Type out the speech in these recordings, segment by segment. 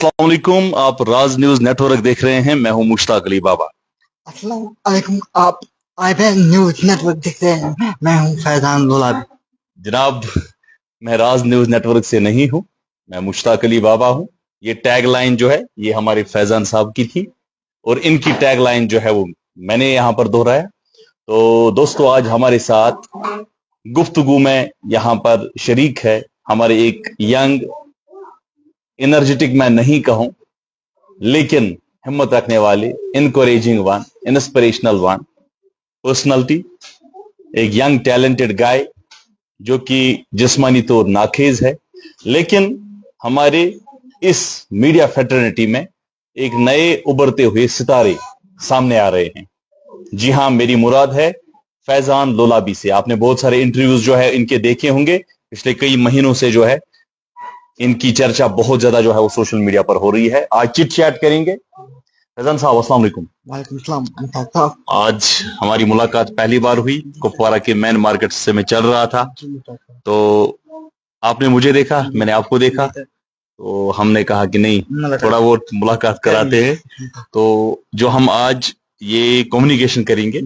अस्सलाम वालेकुम। आप राज न्यूज नेटवर्क देख रहे हैं। मैं हूं मुश्ताक अली बाबा। अस्सलाम वालेकुम। आप आईबीएन न्यूज नेटवर्क देख रहे हैं। मैं हूं फैजान लोलाबी। जनाब, मैं राज न्यूज नेटवर्क से नहीं हूं, मैं मुश्ताक अली बाबा हूं। ये टैग लाइन जो है ये हमारे फैजान साहब की थी और इनकी टैग लाइन जो है वो मैंने यहां पर दोहराया। तो दोस्तों, आज हमारे साथ गुफ्तगू में यहां पर शरीक है हमारे एक यंग एनर्जेटिक, मैं नहीं कहूं लेकिन हिम्मत रखने वाले, encouraging one, inspirational one personality, एक यंग टैलेंटेड गाय जो कि जिस्मानी तौर नाखेज है, लेकिन हमारे इस मीडिया फेटर्निटी में एक नए उभरते हुए सितारे सामने आ रहे हैं। जी हां, मेरी मुराद है फैजान लोलाबी से। आपने बहुत सारे इंटरव्यूज जो है इनके देखे होंगे। पिछले कई महीनों से जो है इनकी चर्चा बहुत ज्यादा जो है वो सोशल मीडिया पर हो रही है। आज चिट चैट करेंगे। फैजान साहब, अस्सलाम वालेकुम। वालेकुम सलाम। साहब, आज हमारी मुलाकात पहली बार हुई। कुपवारा के मेन मार्केट से मैं चल रहा था तो आपने मुझे देखा, मैंने आपको देखा, तो हमने कहा कि नहीं, थोड़ा बहुत मुलाकात कराते हैं। तो जो हम आज ये कम्युनिकेशन करेंगे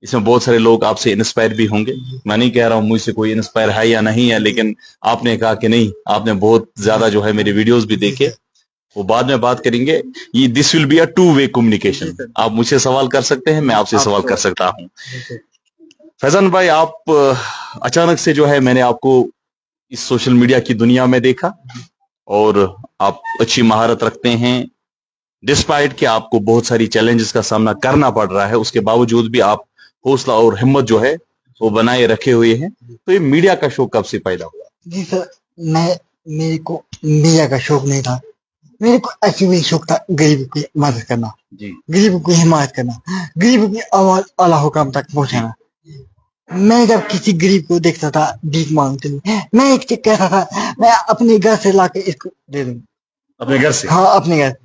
इसमें बहुत सारे लोग आपसे इंस्पायर भी होंगे। मैं नहीं कह रहा हूं मुझसे कोई इंस्पायर है या नहीं है, लेकिन आपने कहा कि नहीं, आपने बहुत ज्यादा जो है मेरे वीडियोस भी देखे, वो बाद में बात करेंगे। ये this will be a two way communication. आप मुझसे सवाल कर सकते हैं, मैं आपसे सवाल कर सकता हूं। फैजान भाई, आप अचानक से जो है मैंने आपको इस सोशल मीडिया की दुनिया में देखा और आप अच्छी महारत रखते हैं। डिस्पाइट कि आपको बहुत सारी चैलेंजेस का सामना करना पड़ रहा है, उसके बावजूद भी आप हौसला और हिम्मत जो है वो बनाए रखे हुए हैं। तो ये मीडिया का शौक कब से पैदा हुआ? जी सर, मेरे को मीडिया का शौक नहीं था। मेरे को एक्चुअली शौक था गरीबों की मदद करना, जी, गरीबों की हिमायत करना, गरीबों की आवाज आला हुकाम तक पहुंचाना। मैं जब किसी गरीब को देखता था भीख मांगते हुए, मैं एक चीज कहता था, मैं अपने घर से लाके इसको दे दूं। अपने घर से? हाँ, अपने घर।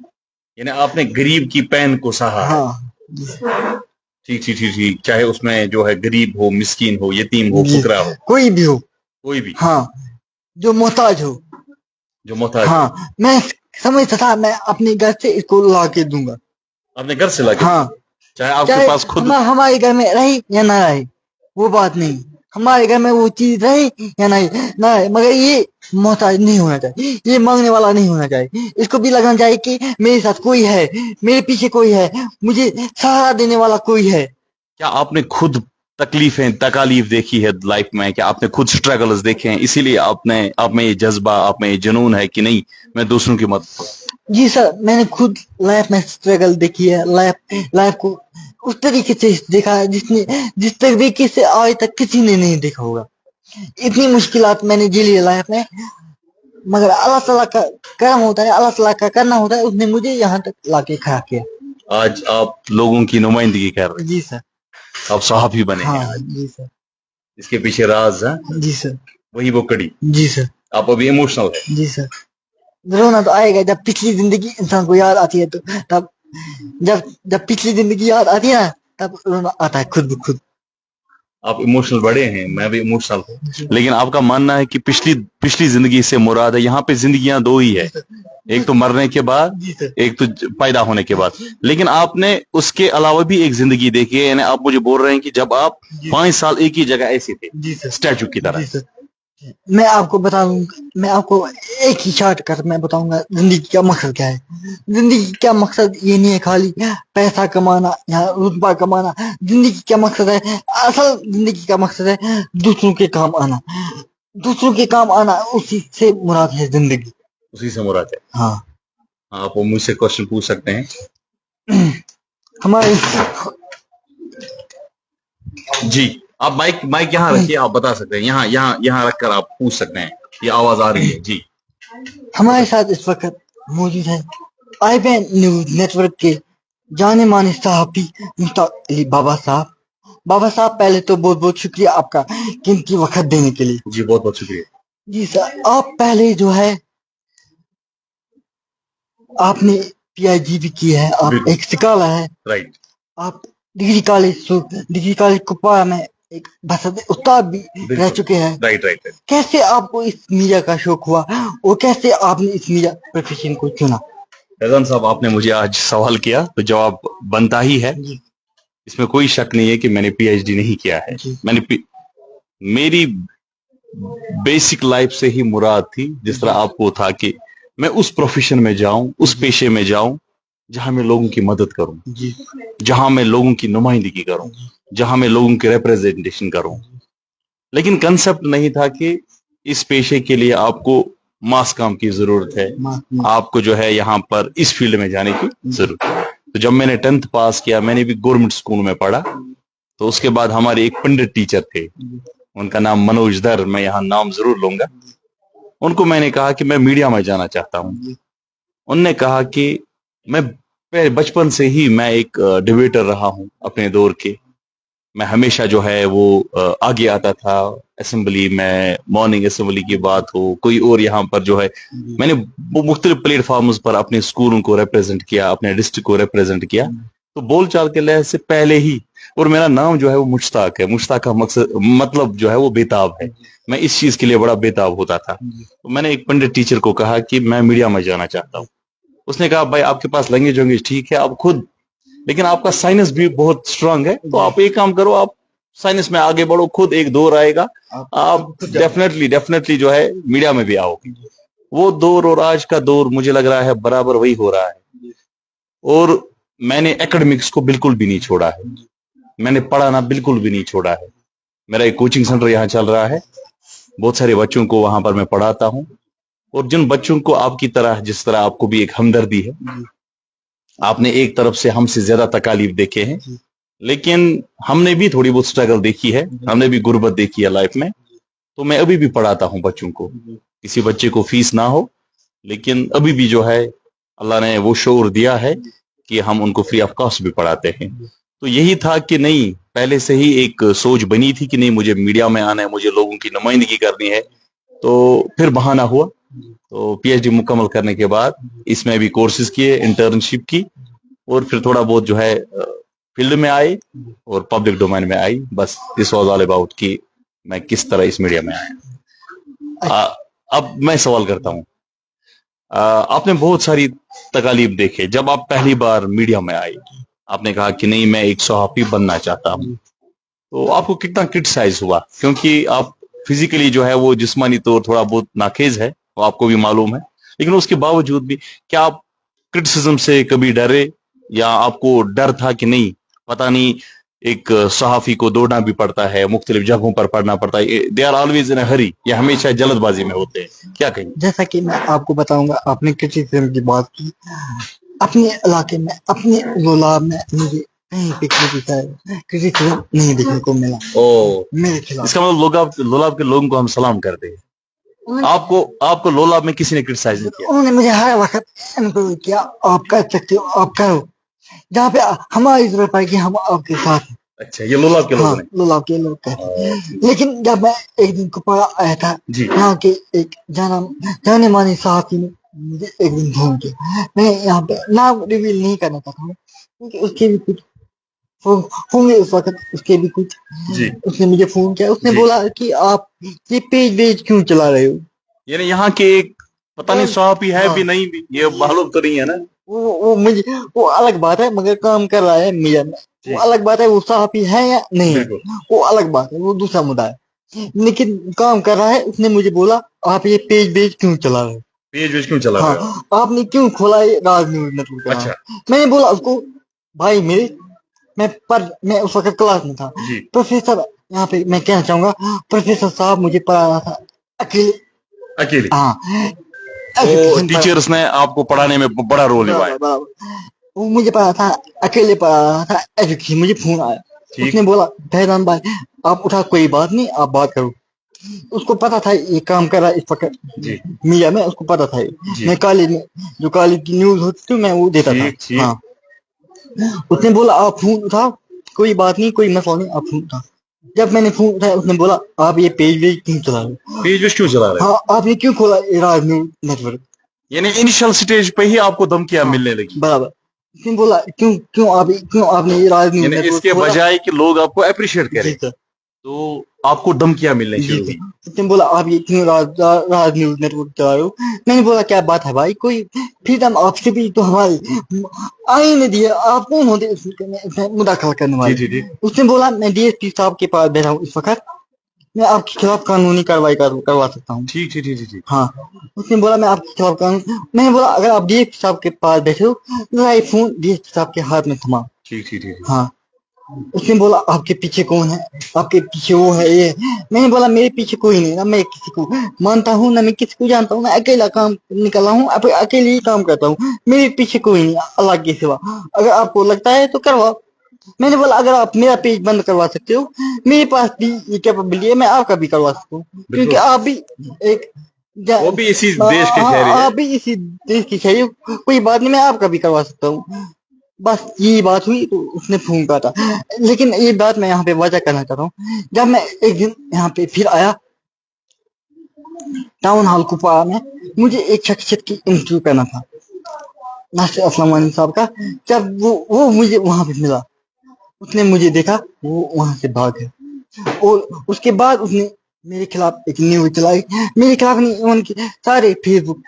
यानी आपने गरीब की पैन को सहा है। हाँ, ठीक ठीक ठीक ठीक, चाहे उसमें जो है गरीब हो, मिस्कीन हो, यतीम हो, जी, फुकरा हो, कोई भी हो। कोई भी हाँ, जो मोहताज हो। जो मोहताज हो। हाँ, मैं समझता था मैं अपने घर से इसको ला के दूंगा। अपने घर से लाके? हाँ, चाहे आपके चाहे पास खुद हमारे घर में रहे या ना रहे, वो बात नहीं। हमारे घर में वो चीज रहे या नहीं ना रहे, मगर ये मोहताज नहीं होना चाहिए, ये मांगने वाला नहीं होना चाहिए। इसको भी लगना चाहिए कि मेरे साथ कोई है, मेरे पीछे कोई है, मुझे सहारा देने वाला कोई है। क्या आपने खुद तकलीफें, तकालीफ देखी है लाइफ में? क्या आपने खुद स्ट्रगल्स देखे हैं, इसीलिए आप में ये जज्बा, आप में ये जुनून है कि नहीं, मैं दूसरों की मदद करूं? जी सर, मैंने खुद लाइफ में स्ट्रगल देखी है। लाइफ को उस तरीके से देखा है जिस तरीके से आज तक किसी ने नहीं देखा होगा। इतनी मुश्किलात मैंने झेली है लाइफ में, मगर अल्लाह ताला का करम होता है, अल्लाह ताला का करना होता है। उसने मुझे यहाँ तक लाके खड़ा किया। आज आप लोगों की नुमाइंदगी कर रहे जी सर। हैं, आप सहाफी बने हैं हाँ, आज। जी सर। इसके पीछे राज है, जी सर। वही वो कड़ी। जी सर। आप अभी इमोशनल है। जी सर। रोना तो आएगा जब पिछली जिंदगी इंसान को याद आती है, तो तब जब पिछली जिंदगी याद आती है ना, तब रोना आता है खुद ब खुद। आप इमोशनल बड़े हैं, मैं भी इमोशनल हूँ, लेकिन आपका मानना है कि पिछली जिंदगी से मुराद है, यहाँ पे जिंदगियां दो ही है, एक तो मरने के बाद, एक तो पैदा होने के बाद। लेकिन आपने उसके अलावा भी एक जिंदगी देखी है। यानी आप मुझे बोल रहे हैं कि जब आप 5 साल एक ही जगह ऐसे थे, स्टैचू की तरह। मैं आपको बता दूं, मैं आपको एक ही शॉर्ट कर मैं बताऊंगा जिंदगी का मकसद क्या है। जिंदगी का मकसद ये नहीं है खाली पैसा कमाना या रुतबा कमाना। जिंदगी का मकसद है, असल जिंदगी का मकसद है दूसरों के काम आना। दूसरों के काम आना, उसी से मुराद है जिंदगी। उसी से मुराद है। हाँ, आप मुझसे क्वेश्चन पूछ सकते हैं। हमारे जी, आप माइक माइक यहाँ रखिए, आप बता सकते हैं। यहाँ रखकर आप पूछ सकते हैं। ये आवाज आ रही है जी। हमारे साथ इस वक्त मौजूद है आईबीएन न्यूज नेटवर्क के जाने माने सहाफी मुश्ताक अली बाबा साहब। बाबा साहब, पहले तो बहुत बहुत शुक्रिया आपका कीमती वक्त देने के लिए। जी, बहुत बहुत शुक्रिया। जी सर, आप पहले जो है आपने पीआईजी भी की है, आप एक सिकाला है। राइट। आप डिग्री कॉलेज कुपवारा में एक बसद उस्ताद भी रह चुके हैं। Right right. कैसे आपको इस मीडिया का शौक हुआ और कैसे आपने इस मीडिया प्रोफेशन को चुना? फैजान साहब, आपने मुझे आज सवाल किया तो जवाब बनता ही है। जी इसमें कोई शक नहीं है कि मैंने पीएचडी नहीं किया है। जी मेरी बेसिक लाइफ से ही मुराद थी, जिस तरह आपको था कि मैं उस प्रोफेशन में जाऊं, उस पेशे में जाऊं जहां मैं लोगों की मदद करूं, जी जहां मैं लोगों की नुमाइंदगी करूं, जहां मैं लोगों की रिप्रेजेंटेशन करूं। लेकिन कंसेप्ट नहीं था कि इस पेशे के लिए आपको मास काम की जरूरत है, आपको जो है यहाँ पर इस फील्ड में जाने की जरूरत है। तो जब मैंने 10th पास किया, मैंने भी गवर्नमेंट स्कूल में पढ़ा, तो उसके बाद हमारे एक पंडित टीचर थे, उनका नाम मनोज दर, मैं यहाँ नाम जरूर लूंगा। उनको मैंने कहा कि मैं मीडिया में जाना चाहता हूँ। उनने कहा कि मैं बचपन से ही मैं एक डिबेटर रहा हूँ अपने दौर के। मैं हमेशा जो है वो आगे आता था असेंबली में, मॉर्निंग असेंबली की बात हो, कोई और यहाँ पर जो है मैंने मुख्तलिफ प्लेटफॉर्म्स पर अपने स्कूलों को रिप्रेजेंट किया, अपने डिस्ट्रिक्ट को रिप्रेजेंट किया। तो बोलचाल के लिहाज से पहले ही, और मेरा नाम जो है वो मुश्ताक है। मुश्ताक का मकसद मतलब जो है वो बेताब है। मैं इस चीज के लिए बड़ा बेताब होता था। तो मैंने एक पंडित टीचर को कहा कि मैं मीडिया में जाना चाहता हूँ। उसने कहा भाई आपके पास लैंग्वेज वैंग्वेज ठीक है, आप खुद, लेकिन आपका साइंस भी बहुत स्ट्रांग है, तो आप एक काम करो, आप साइंस में आगे बढ़ो, खुद एक दौर आएगा, आप डेफिनेटली जो है मीडिया में भी आओगे। वो दौर और आज का दौर मुझे लग रहा है बराबर वही हो रहा है। और मैंने एकेडमिक्स को बिल्कुल भी नहीं छोड़ा है, मैंने पढ़ाना बिल्कुल भी नहीं छोड़ा है। मेरा एक कोचिंग सेंटर यहाँ चल रहा है, बहुत सारे बच्चों को वहां पर मैं पढ़ाता हूँ। और जिन बच्चों को आपकी तरह, जिस तरह आपको भी एक हमदर्दी है, आपने एक तरफ से हमसे ज्यादा तकालीफ देखे हैं, लेकिन हमने भी थोड़ी बहुत स्ट्रगल देखी है, हमने भी गुर्बत देखी है लाइफ में। तो मैं अभी भी पढ़ाता हूँ बच्चों को, किसी बच्चे को फीस ना हो, लेकिन अभी भी जो है अल्लाह ने वो शौर दिया है कि हम उनको फ्री ऑफ कॉस्ट भी पढ़ाते हैं। तो यही था कि नहीं, पहले से ही एक सोच बनी थी कि नहीं मुझे मीडिया में आना है, मुझे लोगों की नुमाइंदगी करनी है। तो फिर बहाना हुआ, तो पीएचडी मुकम्मल करने के बाद इसमें भी कोर्सेज किए, इंटर्नशिप की, और फिर थोड़ा बहुत जो है फील्ड में आए और पब्लिक डोमेन में आई। बस दिस वाज ऑल अबाउट कि मैं किस तरह इस मीडिया में आया। अब मैं सवाल करता हूँ, आपने बहुत सारी तकालीफ देखे, जब आप पहली बार मीडिया में आए, आपने कहा कि नहीं मैं एक सहाफी बनना चाहता हूँ, तो आपको कितना क्रिटिसाइज हुआ? क्योंकि आप फिजिकली जो है वो जिस्मानी तौर थोड़ा बहुत नाखेज है, वो आपको भी मालूम है, लेकिन उसके बावजूद भी क्या आप क्रिटिसिज्म से कभी डरे, या आपको डर था कि नहीं पता नहीं एक सहाफी को दौड़ना भी पड़ता है, मुख्तलिफ जगहों पर पढ़ना पड़ता है, दे आर ऑलवेज इन अ हरी, या हमेशा जल्दबाजी में होते हैं, क्या कहेंगे? जैसा कि मैं आपको बताऊंगा, आपने क्रिटिसिज्म की बात की, अपने इलाके में, अपने लोलाब में मुझे कहीं पे क्रिटिसिज्म नहीं देखने को मिला मेरे खिलाफ। इसका मतलब लोलाब के लोगों को हम सलाम करते हैं। आपको लोलाब में किसी ने क्रिटिसाइज नहीं किया? उन्होंने मुझे हर वक्त एनकरेज किया, आप कर सकते हो, आप करो, जहाँ पे हमारी जरूरत पड़ेगी हम आपके साथ हैं। अच्छा, ये लोलाब के लोग ने? लोलाब के लोग कहते हैं। लेकिन जब मैं एक दिन कुपवाड़ा आया था, यहाँ के एक जाने माने सहाफी ने मुझे एक दिन फोन किया। मैं यहाँ पे नाम रिवील नहीं करना चाहता हूँ, क्योंकि उसके भी कुछ होंगे उस वक्त, उसके भी कुछ। उसने मुझे फोन किया, उसने बोला कि आप ये पेज क्यों चला रहे हो? यानी यहाँ के एक पता नहीं सहाफी है भी नहीं भी, ये मालूम तो नहीं है ना। वो मुझे, वो अलग बात है, मगर काम कर रहा है मीडिया में, वो अलग बात है। वो सहाफी है या नहीं है वो अलग बात है, वो दूसरा मुद्दा है, लेकिन काम कर रहा है। उसने मुझे बोला आप ये पेज क्यों चला रहे हो? पेज क्यों चला रहे हो? आपने क्यों खोला ये राज न्यूज नेटवर्क? अच्छा। मैंने बोला उसको, भाई मैं उस वक्त क्लास में था। प्रोफेसर, यहाँ पे मैं कहना चाहूंगा, प्रोफेसर साहब मुझे पढ़ा रहा था अकेले। हाँ, टीचर्स ने आपको पढ़ाने में बड़ा रोल निभाया। वो मुझे पढ़ा था, अकेले पढ़ा रहा था एजुकेशन। मुझे फोन आया, उसने बोला फैजान भाई आप उठा, कोई बात नहीं आप बात करो। उसको पता था ये काम कर रहा है इस वक्त मीडिया में, उसको पता था। मैं कॉलेज में जो कॉलेज की न्यूज होती थी मैं वो देता था। हाँ, उसने बोला आप फोन उठाओ, कोई बात नहीं, कोई मसला नहीं, आप फोन उठाओ। जब मैंने फोन उठाया, उसने बोला आप ये पेज क्यों चला रहे हो? पेज क्यों चला रहे हो? हाँ, आपने क्यों खोला राज न्यूज नेटवर्क? यानी इनिशियल स्टेज पे ही आपको धमकियां मिलने लगी। बराबर। उसने बोला क्यों आपने ये राज न्यूज नेटवर्क, इसके बजाय कि लोग आपको अप्रिशिएट करें, तो आपको धमकियां मिलने जी शुरू सर। हुई। उसने बोला आप ये क्यों राज न्यूज नेटवर्क चला रहे हो। मैंने बोला क्या बात है भाई, कोई फ्रीडम आपसे भी तो हमारी आईन ने दिया, आप कौन होते इसमें मुदाखला करने जी वाले। जी जी। उसने बोला मैं डीएसपी साहब के पास बैठा हूँ इस वक्त, मैं आपके खिलाफ कानूनी कार्रवाई करवा सकता हूँ। ठीक ठीक ठीक ठीक ठीक। हाँ, उसने बोला मैं आपके खिलाफ कानून, मैंने बोला अगर आप डीएसपी साहब के पास बैठे हो मेरा ये फोन डीएसपी साहब के हाथ में थमा। ठीक ठीक ठीक। हाँ, उसने बोला आपके पीछे कौन है, आपके पीछे वो है ये है। मैंने बोला मेरे पीछे कोई नहीं, ना मैं किसी को मानता हूँ ना मैं किसी को जानता हूँ, मैं अकेला काम निकला हूँ, अकेले ही काम करता हूँ, मेरे पीछे कोई नहीं अल्लाह के सिवा, अगर आपको लगता है तो करवाओ। मैंने बोला अगर आप मेरा पेज बंद करवा सकते हो, मेरे पास भी ये कैपेबिलिटी है, मैं आपका भी करवा सकता हूँ, क्योंकि आप भी एक वो भी इसी देश के शहरी है। आप भी इसी देश की शहरी हो, कोई बात नहीं, मैं आपका भी करवा सकता हूँ। बस यही बात हुई तो उसने फोन काटा। लेकिन ये बात मैं यहाँ पे वजह करना चाहता हूँ, जब मैं एक दिन यहाँ पे फिर आया टाउन हॉल कुपवाड़ा में, मुझे एक शख्सियत की इंटरव्यू करना था, नासिर असलम वानी साहब का। जब वो मुझे वहां पे मिला, उसने मुझे देखा, वो वहां से भाग गया, और उसके बाद उसने मेरे खिलाफ एक न्यूज चलाई, मेरे खिलाफ नहीं, उनके सारे फेसबुक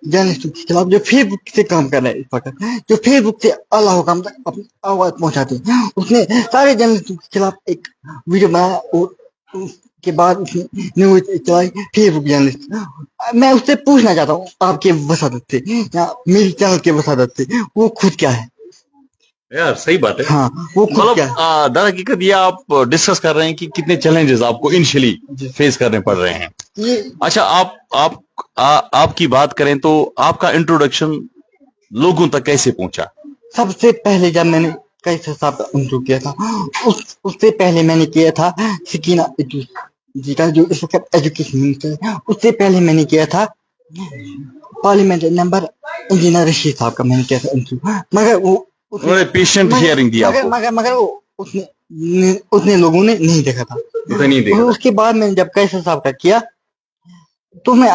जर्नलिस्टों के खिलाफ जो फेसबुक से काम कर रहे हैं इस वक्त, जो फेसबुक से अल्लाह काम तक अपनी आवाज पहुंचाते हैं, उसने सारे जर्नलिस्टों के खिलाफ एक वीडियो बनाया, और उसके बाद उसने न्यूज चलाई फेसबुक जर्नलिस्ट। मैं उससे पूछना चाहता हूँ आपके वसादत से या मेरे चैनल के वसादत से, वो खुद क्या है। यार सही बात है। हाँ, वो खुद क्या है। मतलब दर हकीकत ये आप डिस्कस कर रहे हैं कि कितने चैलेंजेस आपको इनिशियली फेस करने पड़ रहे हैं। ये अच्छा, आपकी बात करें तो आपका इंट्रोडक्शन लोगों तक कैसे पहुंचा? सबसे पहले जब मैंने कैसे साहब का इंटरव्यू किया था, उससे पहले मैंने किया था सकीना जी का, जो इस वक्त एजुकेशन मिनिस्टर है, उससे पहले मैंने किया था पार्लियामेंट्री मेंबर इंजीनियर रशीद साहब का, मैंने किया था इंटरव्यू, मगर वो उन्होंने पेशेंट हियरिंग दिया आपको? मगर वो उतने लोगों ने नहीं देखा था। नहीं देखा। उसके बाद मैंने जब कैसे साहब का किया तो मैं